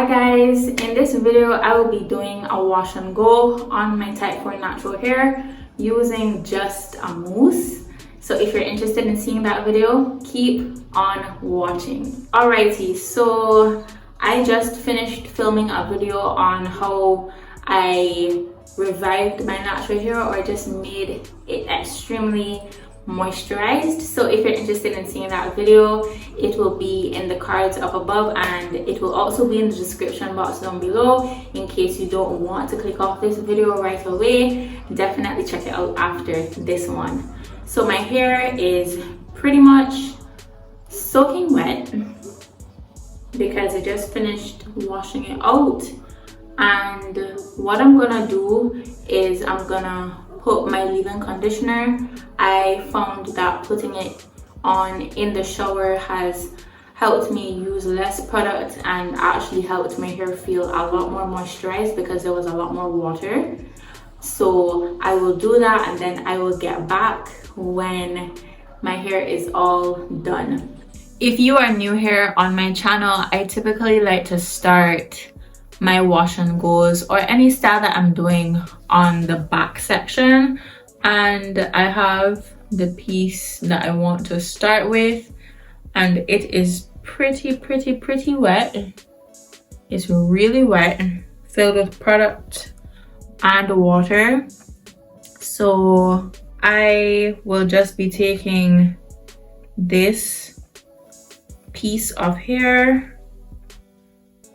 guys, in this video I will be doing a wash and go on my type 4 natural hair using just a mousse. So if you're interested in seeing that video, keep on watching. Alrighty, so I just finished filming a video on how I revived my natural hair, or just made it extremely moisturized. So if you're interested in seeing that video, it will be in the cards up above, and it will also be in the description box down below in case you don't want to click off this video right away. Definitely check it out after this one. So my hair is pretty much soaking wet because I just finished washing it out, and what I'm gonna do is I'm gonna put my leave-in conditioner. I found that putting it on in the shower has helped me use less product and actually helped my hair feel a lot more moisturized because there was a lot more water. So I will do that, and then I will get back when my hair is all done. If you are new here on my channel, I typically like to start my wash and goes or any style that I'm doing on the back section, and I have the piece that I want to start with, and it is pretty wet. It's really wet, filled with product and water. So I will just be taking this piece of hair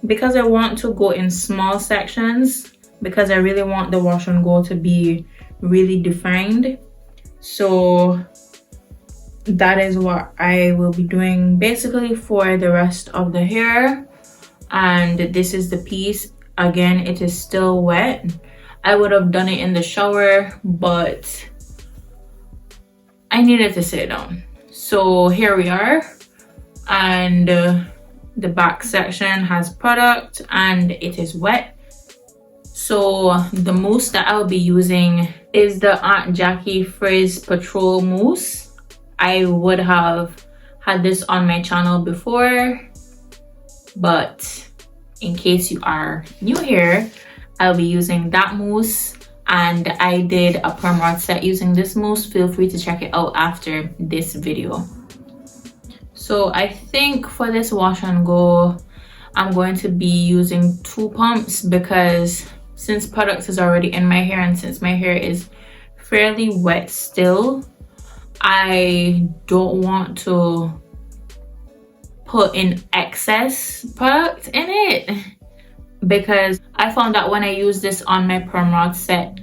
because I want to go in small sections, because I really want the wash and go to be really defined. So that is what I will be doing basically for the rest of the hair. And this is the piece. Again, it is still wet. I would have done it in the shower, but I needed to sit down. So here we are, and the back section has product and it is wet. So the mousse that I'll be using is the Aunt Jackie Frizz Patrol Mousse. I would have had this on my channel before, but in case you are new here, I'll be using that mousse, and I did a perm rod set using this mousse. Feel free to check it out after this video. So I think for this wash and go, I'm going to be using 2 pumps because since product is already in my hair and since my hair is fairly wet still, I don't want to put in excess product in it, because I found that when I used this on my perm rod set,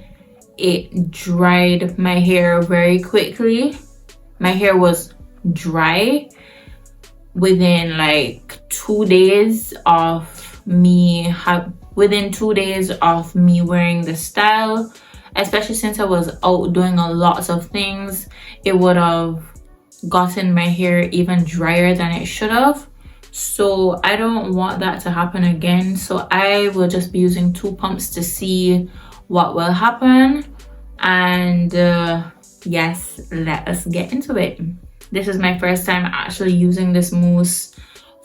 it dried my hair very quickly. My hair was dry within like 2 days of me wearing the style, especially since I was out doing a lot of things. It would have gotten my hair even drier than it should have. So I don't want that to happen again. So I will just be using 2 pumps to see what will happen. And yes, let us get into it. This is my first time actually using this mousse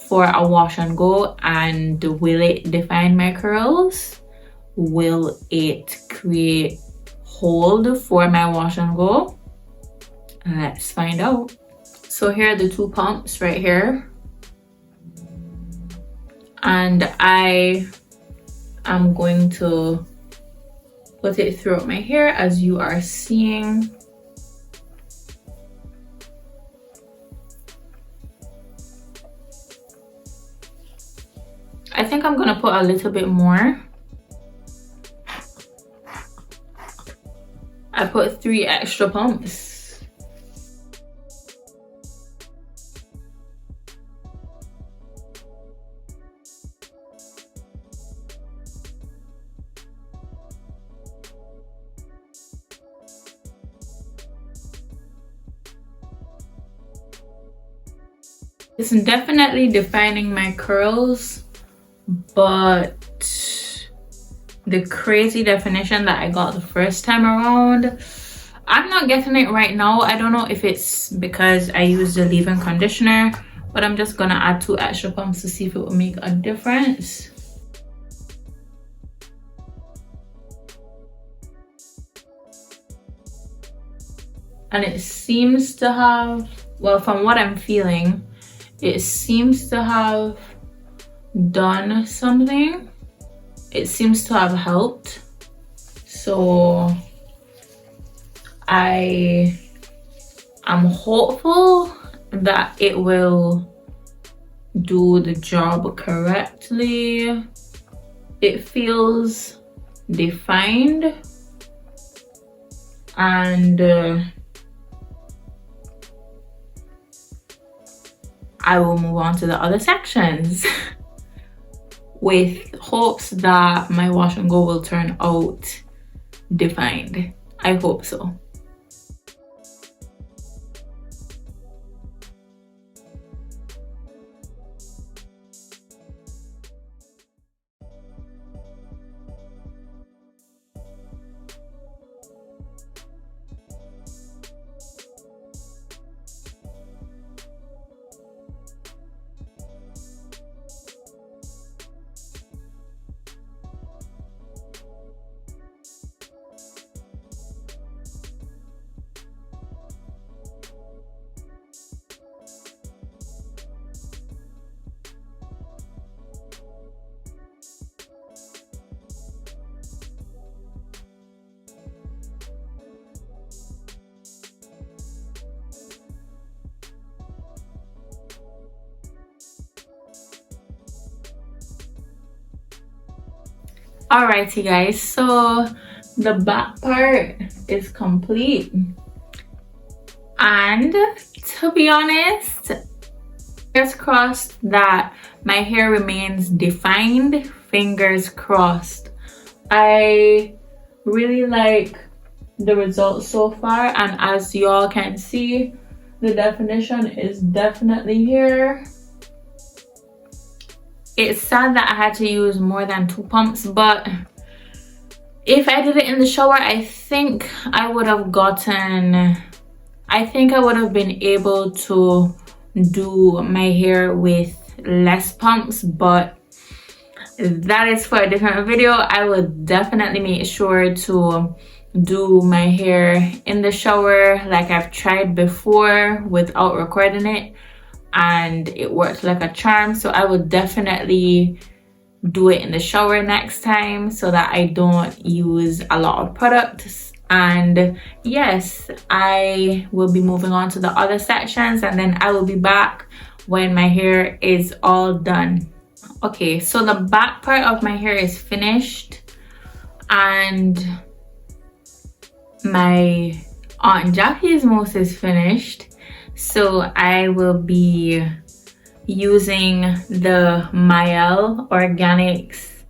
for a wash and go, and will it define my curls? Will it create hold for my wash and go? Let's find out. So here are the 2 pumps right here, and I am going to put it throughout my hair as you are seeing. I think I'm gonna put a little bit more. I put 3 extra pumps. It's definitely defining my curls, but the crazy definition that I got the first time around, I'm not getting it right now. I don't know if it's because I used the leave-in conditioner, but I'm just gonna add 2 extra pumps to see if it will make a difference. and it seems to have, well, from what I'm feeling, it seems to have done something. It seems to have helped. So I am hopeful that it will do the job correctly. It feels defined, and I will move on to the other sections with hopes that my wash and go will turn out defined. I hope so. Alrighty guys, so the back part is complete, and to be honest, fingers crossed that my hair remains defined. Fingers crossed. I really like the results so far, and as y'all can see, the definition is definitely here. It's sad that I had to use more than 2 pumps, but if I did it in the shower, I think I would have been able to do my hair with less pumps, but that is for a different video. I will definitely make sure to do my hair in the shower like I've tried before without recording it, and it worked like a charm. So I will definitely do it in the shower next time so that I don't use a lot of products. And yes, I will be moving on to the other sections, and then I will be back when my hair is all done. Okay, so the back part of my hair is finished, and my Aunt Jackie's mousse is finished. So I will be using the Mielle Organics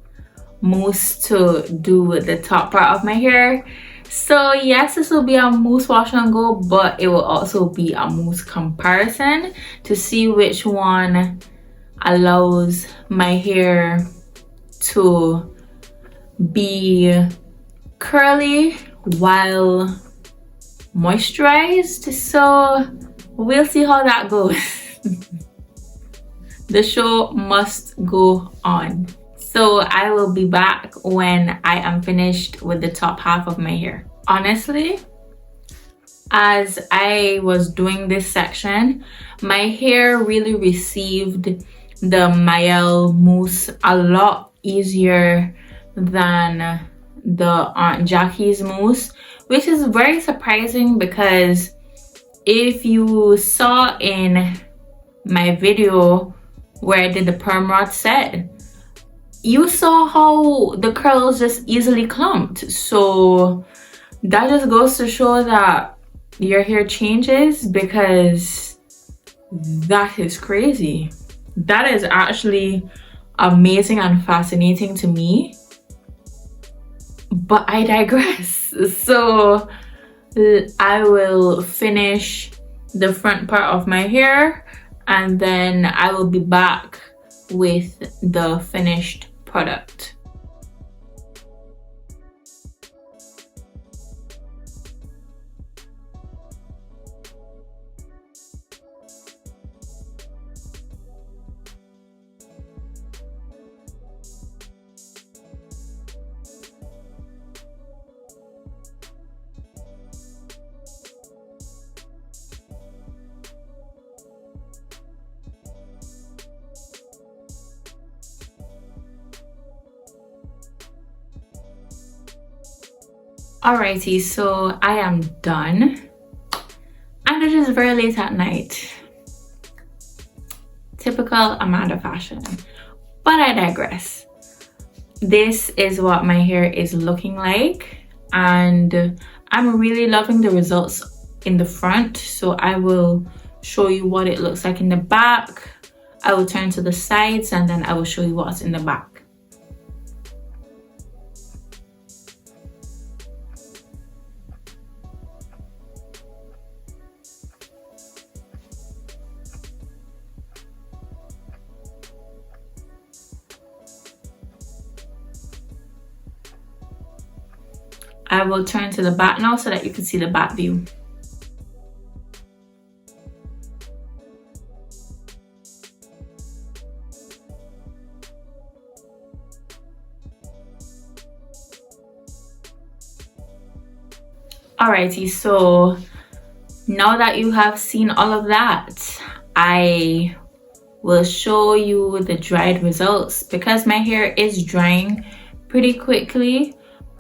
mousse to do the top part of my hair. So yes, this will be a mousse wash and go, but it will also be a mousse comparison to see which one allows my hair to be curly while moisturized. So we'll see how that goes. The show must go on. So I will be back when I am finished with the top half of my hair. Honestly, as I was doing this section, my hair really received the Mielle mousse a lot easier than the Aunt Jackie's mousse, which is very surprising because if you saw in my video where I did the perm rod set, you saw how the curls just easily clumped. So that just goes to show that your hair changes, because that is crazy. That is actually amazing and fascinating to me, but I digress. So I will finish the front part of my hair, and then I will be back with the finished product. Alrighty, so I am done and it is very late at night. Typical Amanda fashion, but I digress. This is what my hair is looking like and I'm really loving the results in the front, so I will show you what it looks like in the back. I will turn to the sides and then I will show you what's in the back. I will turn to the back now so that you can see the back view. Alrighty, so now that you have seen all of that, I will show you the dried results because my hair is drying pretty quickly,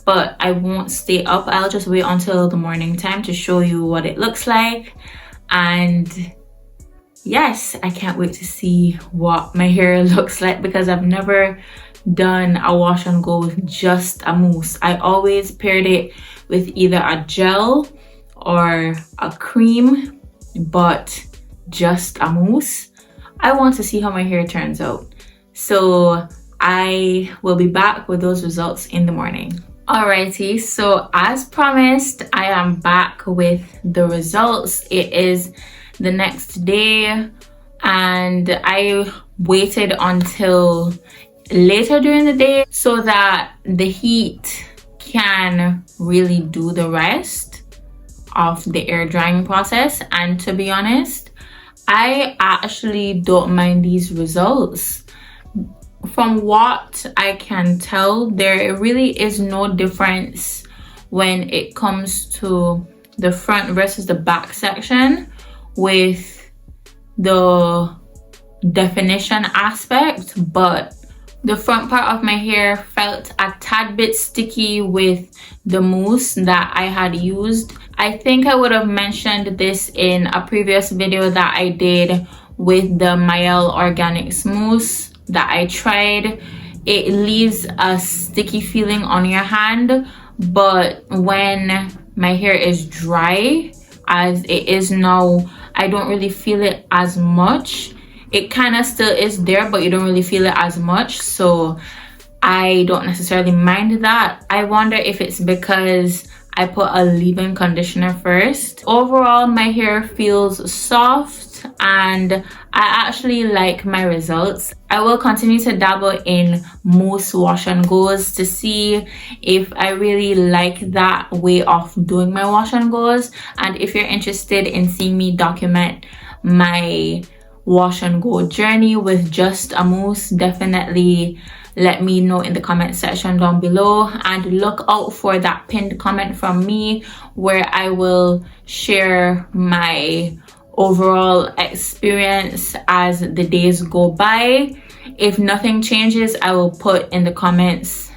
but I won't stay up. I'll just wait until the morning time to show you what it looks like. And yes, I can't wait to see what my hair looks like because I've never done a wash and go with just a mousse. I always paired it with either a gel or a cream, but just a mousse. I want to see how my hair turns out. So I will be back with those results in the morning. Alrighty, so as promised, I am back with the results. It is the next day and I waited until later during the day so that the heat can really do the rest of the air drying process. And to be honest, I actually don't mind these results. From what I can tell, there really is no difference when it comes to the front versus the back section with the definition aspect, but the front part of my hair felt a tad bit sticky with the mousse that I had used. I think I would have mentioned this in a previous video that I did with the Mielle organic mousse that I tried. It leaves a sticky feeling on your hand, but when my hair is dry as it is now, I don't really feel it as much. It kind of still is there, but you don't really feel it as much, so I don't necessarily mind that. I wonder if it's because I put a leave-in conditioner first. Overall, my hair feels soft and I actually like my results. I will continue to dabble in Mousse Wash and Goes to see if I really like that way of doing my wash and goes. And if you're interested in seeing me document my wash and go journey with just a mousse, definitely let me know in the comment section down below, and look out for that pinned comment from me where I will share my overall experience as the days go by. If nothing changes, I will put in the comments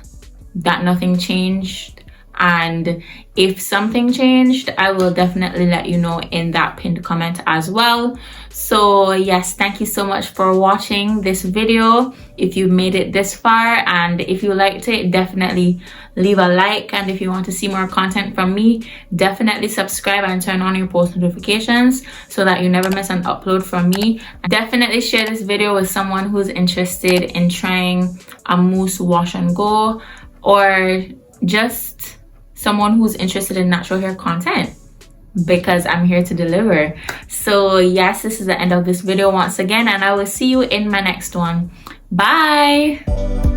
that nothing changed, and if something changed, I will definitely let you know in that pinned comment as well. So yes, thank you so much for watching this video. If you made it this far and if you liked it, definitely leave a like, and if you want to see more content from me, definitely subscribe and turn on your post notifications so that you never miss an upload from me. Definitely share this video with someone who's interested in trying a mousse wash and go, or just someone who's interested in natural hair content, because I'm here to deliver. So yes, this is the end of this video once again, and I will see you in my next one. Bye.